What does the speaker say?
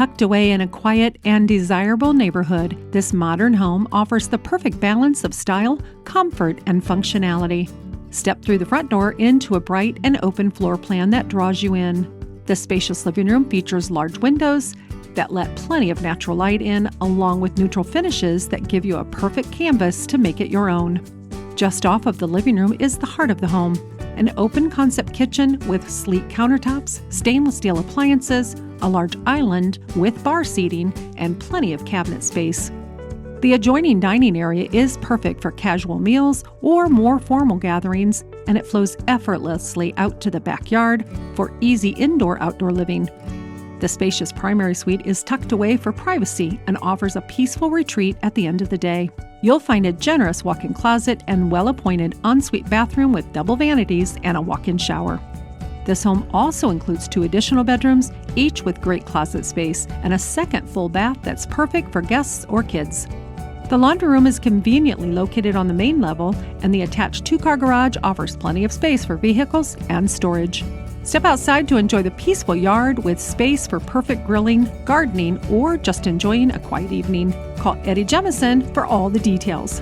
Tucked away in a quiet and desirable neighborhood, this modern home offers the perfect balance of style, comfort, and functionality. Step through the front door into a bright and open floor plan that draws you in. The spacious living room features large windows that let plenty of natural light in, along with neutral finishes that give you a perfect canvas to make it your own. Just off of the living room is the heart of the home, an open concept kitchen with sleek countertops, stainless steel appliances, a large island with bar seating, and plenty of cabinet space. The adjoining dining area is perfect for casual meals or more formal gatherings, and it flows effortlessly out to the backyard for easy indoor-outdoor living. The spacious primary suite is tucked away for privacy and offers a peaceful retreat at the end of the day. You'll find a generous walk-in closet and well-appointed ensuite bathroom with double vanities and a walk-in shower. This home also includes 2 additional bedrooms, each with great closet space, and a second full bath that's perfect for guests or kids. The laundry room is conveniently located on the main level, and the attached 2-car garage offers plenty of space for vehicles and storage. Step outside to enjoy the peaceful yard with space for perfect grilling, gardening, or just enjoying a quiet evening. Call Eddie Jemison for all the details.